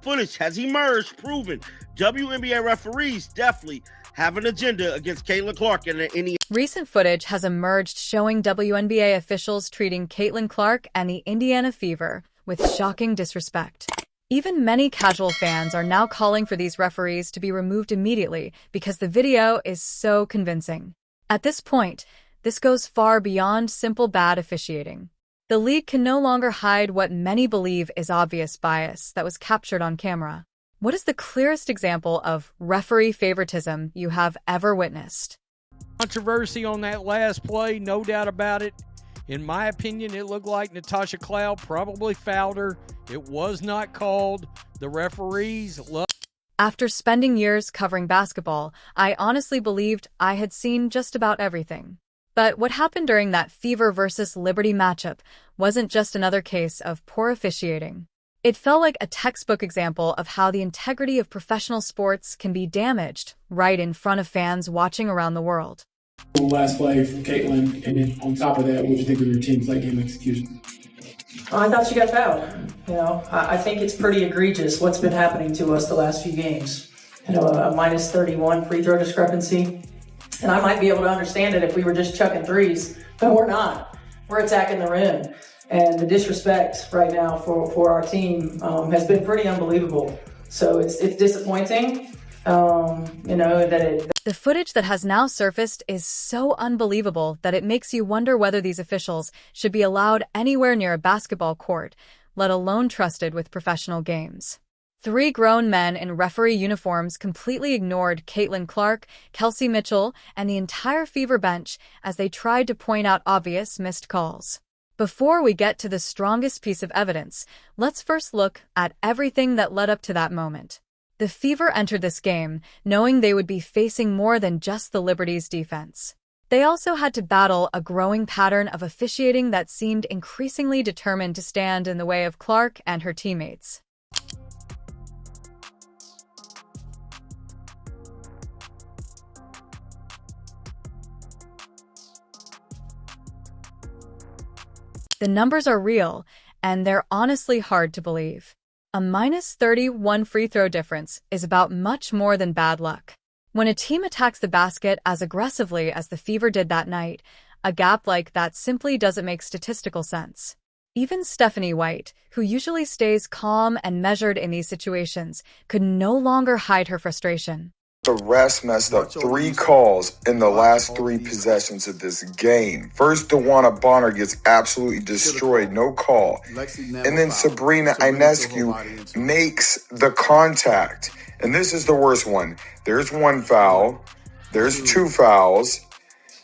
Footage has emerged proving WNBA referees definitely have an agenda against Caitlin Clark and the Indiana. Recent footage has emerged showing WNBA officials treating Caitlin Clark and the Indiana Fever with shocking disrespect. Even many casual fans are now calling for these referees to be removed immediately because the video is so convincing. At this point, this goes far beyond simple bad officiating. The league can no longer hide what many believe is obvious bias that was captured on camera. What is the clearest example of referee favoritism you have ever witnessed? Controversy on that last play, no doubt about it. In my opinion, it looked like Natasha Cloud probably fouled her. It was not called. The referees love. After spending years covering basketball, I honestly believed I had seen just about everything. But what happened during that Fever versus Liberty matchup wasn't just another case of poor officiating. It felt like a textbook example of how the integrity of professional sports can be damaged right in front of fans watching around the world. Last play from Caitlin, and then on top of that, what do you think of your team's late game execution? I thought she got fouled. I think it's pretty egregious what's been happening to us the last few games. A minus 31 free throw discrepancy. And I might be able to understand it if we were just chucking threes, but we're not. We're attacking the rim. And the disrespect right now for our team has been pretty unbelievable. So it's disappointing, The footage that has now surfaced is so unbelievable that it makes you wonder whether these officials should be allowed anywhere near a basketball court, let alone trusted with professional games. 3 grown men in referee uniforms completely ignored Caitlin Clark, Kelsey Mitchell, and the entire Fever bench as they tried to point out obvious missed calls. Before we get to the strongest piece of evidence, let's first look at everything that led up to that moment. The Fever entered this game knowing they would be facing more than just the Liberty's defense. They also had to battle a growing pattern of officiating that seemed increasingly determined to stand in the way of Clark and her teammates. The numbers are real, and they're honestly hard to believe. A minus 31 free throw difference is about much more than bad luck. When a team attacks the basket as aggressively as the Fever did that night, a gap like that simply doesn't make statistical sense. Even Stephanie White, who usually stays calm and measured in these situations, could no longer hide her frustration. The refs messed up 3 calls in the last 3 possessions of this game. First, Wnba Bonner gets absolutely destroyed, no call. And then Sabrina Ionescu makes the contact. And this is the worst one. There's 1 foul. There's 2 fouls.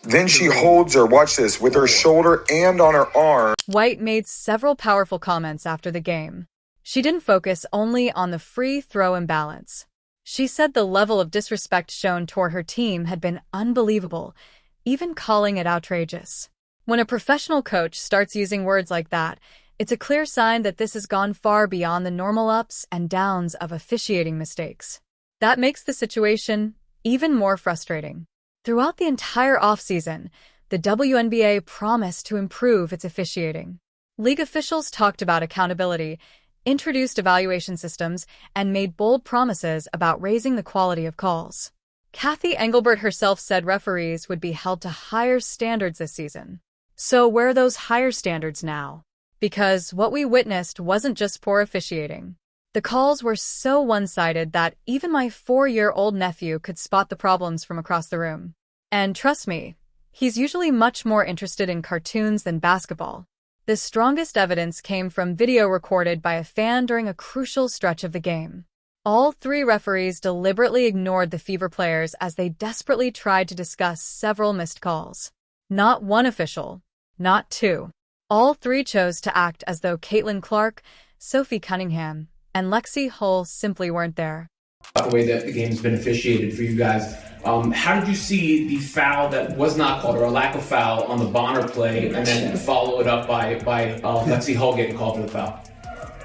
Then she holds her, watch this, with her shoulder and on her arm. White made several powerful comments after the game. She didn't focus only on the free throw imbalance. She said the level of disrespect shown toward her team had been unbelievable, even calling it outrageous. When a professional coach starts using words like that, it's a clear sign that this has gone far beyond the normal ups and downs of officiating mistakes. That makes the situation even more frustrating. Throughout the entire offseason, the WNBA promised to improve its officiating. League officials talked about accountability, introduced evaluation systems, and made bold promises about raising the quality of calls. Kathy Engelbert herself said referees would be held to higher standards this season. So where are those higher standards now? Because what we witnessed wasn't just poor officiating. The calls were so one-sided that even my 4-year-old nephew could spot the problems from across the room. And trust me, he's usually much more interested in cartoons than basketball. The strongest evidence came from video recorded by a fan during a crucial stretch of the game. All 3 referees deliberately ignored the Fever players as they desperately tried to discuss several missed calls. Not 1 official, not 2. All 3 chose to act as though Caitlin Clark, Sophie Cunningham, and Lexi Hull simply weren't there. The way that the game's been officiated for you guys, how did you see the foul that was not called, or a lack of foul, on the Bonner play, and then follow it up by Lexi Hull getting called for the foul?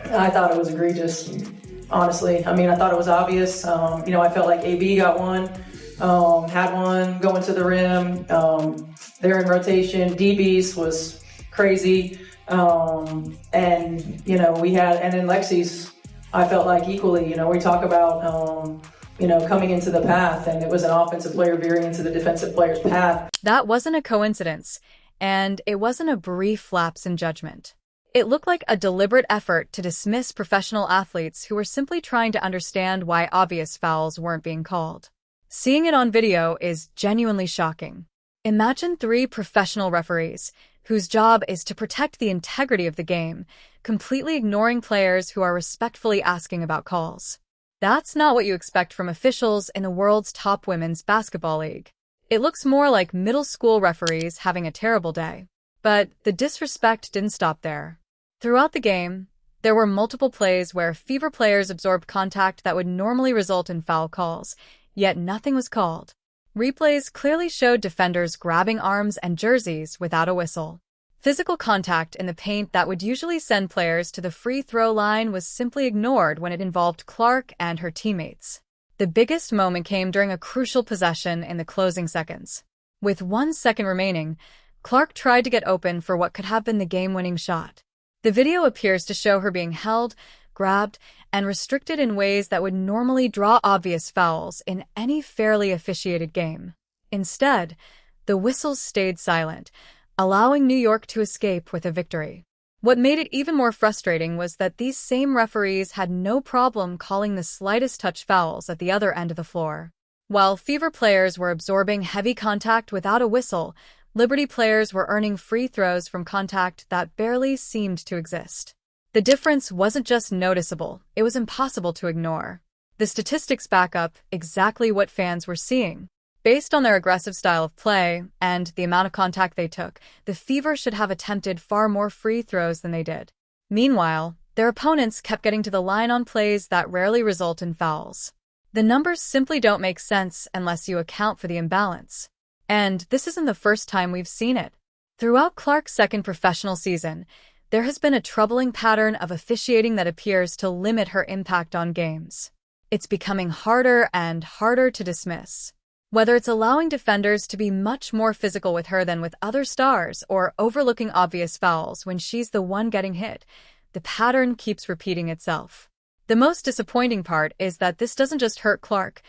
I thought it was egregious, honestly. I thought it was obvious. I felt like AB got one, had one going to the rim. They're in rotation. DB's was crazy. We had, and then Lexi's I felt like equally, we talk about, coming into the path, and it was an offensive player veering into the defensive player's path. That wasn't a coincidence, and it wasn't a brief lapse in judgment. It looked like a deliberate effort to dismiss professional athletes who were simply trying to understand why obvious fouls weren't being called. Seeing it on video is genuinely shocking. Imagine 3 professional referees, whose job is to protect the integrity of the game, completely ignoring players who are respectfully asking about calls. That's not what you expect from officials in the world's top women's basketball league. It looks more like middle school referees having a terrible day. But the disrespect didn't stop there. Throughout the game, there were multiple plays where Fever players absorbed contact that would normally result in foul calls, yet nothing was called. Replays clearly showed defenders grabbing arms and jerseys without a whistle. Physical contact in the paint that would usually send players to the free throw line was simply ignored when it involved Clark and her teammates. The biggest moment came during a crucial possession in the closing seconds. With 1 second remaining, Clark tried to get open for what could have been the game-winning shot. The video appears to show her being held, grabbed, and restricted in ways that would normally draw obvious fouls in any fairly officiated game. Instead, the whistles stayed silent, allowing New York to escape with a victory. What made it even more frustrating was that these same referees had no problem calling the slightest touch fouls at the other end of the floor. While Fever players were absorbing heavy contact without a whistle, Liberty players were earning free throws from contact that barely seemed to exist. The difference wasn't just noticeable, it was impossible to ignore. The statistics back up exactly what fans were seeing. Based on their aggressive style of play and the amount of contact they took, the Fever should have attempted far more free throws than they did. Meanwhile, their opponents kept getting to the line on plays that rarely result in fouls. The numbers simply don't make sense unless you account for the imbalance. And this isn't the first time we've seen it. Throughout Clark's second professional season, there has been a troubling pattern of officiating that appears to limit her impact on games. It's becoming harder and harder to dismiss. Whether it's allowing defenders to be much more physical with her than with other stars or overlooking obvious fouls when she's the one getting hit, the pattern keeps repeating itself. The most disappointing part is that this doesn't just hurt Clark,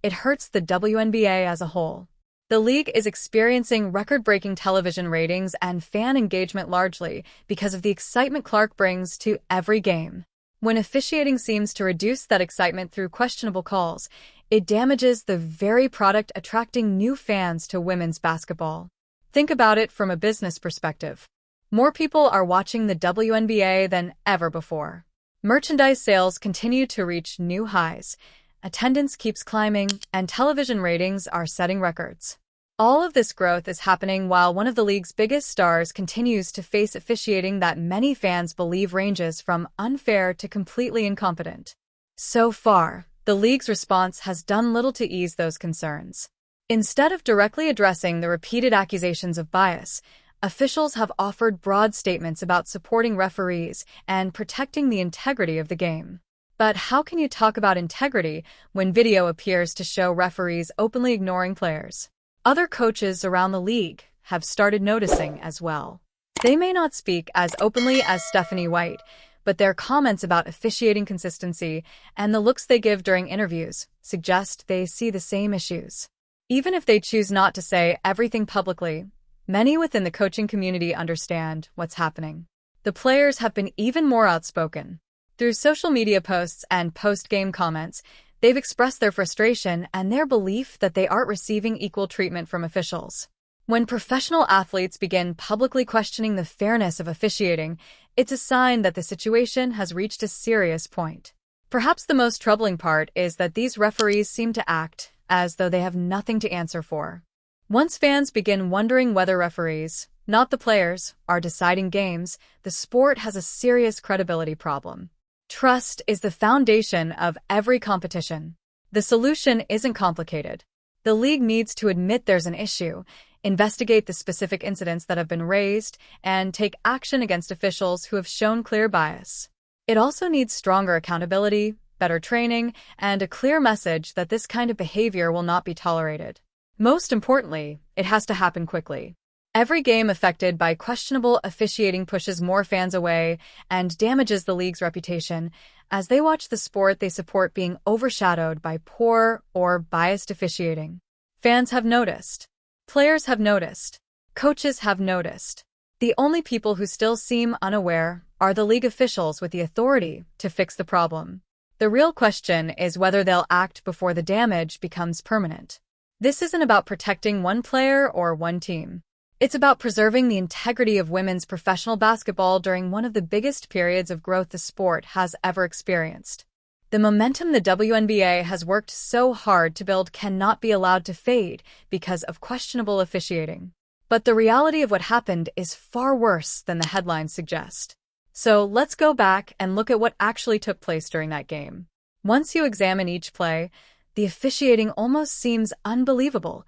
it hurts the WNBA as a whole. The league is experiencing record-breaking television ratings and fan engagement largely because of the excitement Clark brings to every game. When officiating seems to reduce that excitement through questionable calls, it damages the very product attracting new fans to women's basketball. Think about it from a business perspective. More people are watching the WNBA than ever before. Merchandise sales continue to reach new highs, attendance keeps climbing, and television ratings are setting records. All of this growth is happening while one of the league's biggest stars continues to face officiating that many fans believe ranges from unfair to completely incompetent. So far, the league's response has done little to ease those concerns. Instead of directly addressing the repeated accusations of bias, officials have offered broad statements about supporting referees and protecting the integrity of the game. But how can you talk about integrity when video appears to show referees openly ignoring players? Other coaches around the league have started noticing as well. They may not speak as openly as Stephanie White, but their comments about officiating consistency and the looks they give during interviews suggest they see the same issues. Even if they choose not to say everything publicly, many within the coaching community understand what's happening. The players have been even more outspoken. Through social media posts and post-game comments, they've expressed their frustration and their belief that they aren't receiving equal treatment from officials. When professional athletes begin publicly questioning the fairness of officiating, it's a sign that the situation has reached a serious point. Perhaps the most troubling part is that these referees seem to act as though they have nothing to answer for. Once fans begin wondering whether referees, not the players, are deciding games, the sport has a serious credibility problem. Trust is the foundation of every competition. The solution isn't complicated. The league needs to admit there's an issue, investigate the specific incidents that have been raised, and take action against officials who have shown clear bias. It also needs stronger accountability, better training, and a clear message that this kind of behavior will not be tolerated. Most importantly, it has to happen quickly. Every game affected by questionable officiating pushes more fans away and damages the league's reputation, as they watch the sport they support being overshadowed by poor or biased officiating. Fans have noticed. Players have noticed. Coaches have noticed. The only people who still seem unaware are the league officials with the authority to fix the problem. The real question is whether they'll act before the damage becomes permanent. This isn't about protecting one player or one team. It's about preserving the integrity of women's professional basketball during one of the biggest periods of growth the sport has ever experienced. The momentum the WNBA has worked so hard to build cannot be allowed to fade because of questionable officiating. But the reality of what happened is far worse than the headlines suggest. So let's go back and look at what actually took place during that game. Once you examine each play, the officiating almost seems unbelievable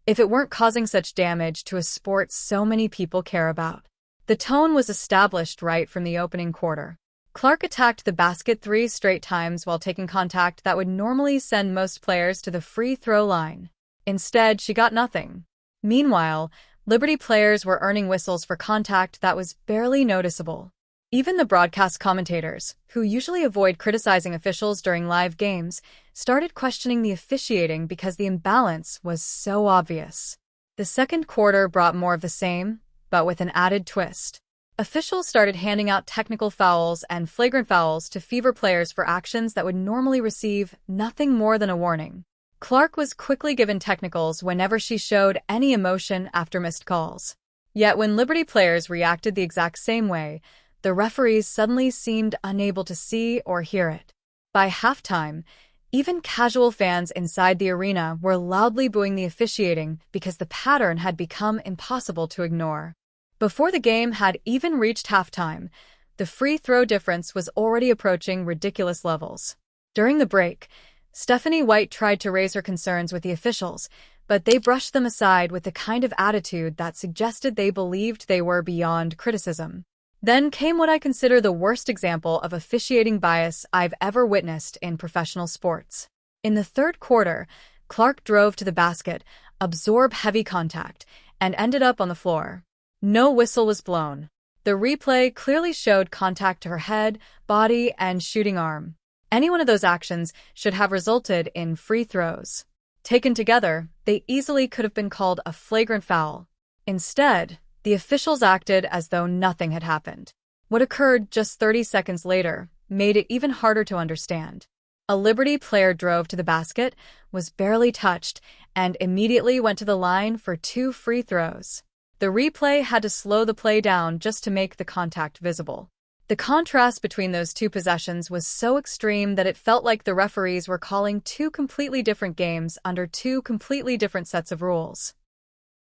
if it weren't causing such damage to a sport so many people care about. The tone was established right from the opening quarter. Clark attacked the basket 3 straight times while taking contact that would normally send most players to the free throw line. Instead, she got nothing. Meanwhile, Liberty players were earning whistles for contact that was barely noticeable. Even the broadcast commentators, who usually avoid criticizing officials during live games, started questioning the officiating because the imbalance was so obvious. The second quarter brought more of the same, but with an added twist. Officials started handing out technical fouls and flagrant fouls to Fever players for actions that would normally receive nothing more than a warning. Clark was quickly given technicals whenever she showed any emotion after missed calls. Yet when Liberty players reacted the exact same way, the referees suddenly seemed unable to see or hear it. By halftime, even casual fans inside the arena were loudly booing the officiating because the pattern had become impossible to ignore. Before the game had even reached halftime, the free throw difference was already approaching ridiculous levels. During the break, Stephanie White tried to raise her concerns with the officials, but they brushed them aside with the kind of attitude that suggested they believed they were beyond criticism. Then came what I consider the worst example of officiating bias I've ever witnessed in professional sports. In the third quarter, Clark drove to the basket, absorbed heavy contact, and ended up on the floor. No whistle was blown. The replay clearly showed contact to her head, body, and shooting arm. Any one of those actions should have resulted in free throws. Taken together, they easily could have been called a flagrant foul. Instead, the officials acted as though nothing had happened. What occurred just 30 seconds later made it even harder to understand. A Liberty player drove to the basket, was barely touched, and immediately went to the line for 2 free throws. The replay had to slow the play down just to make the contact visible. The contrast between those 2 possessions was so extreme that it felt like the referees were calling 2 completely different games under 2 completely different sets of rules.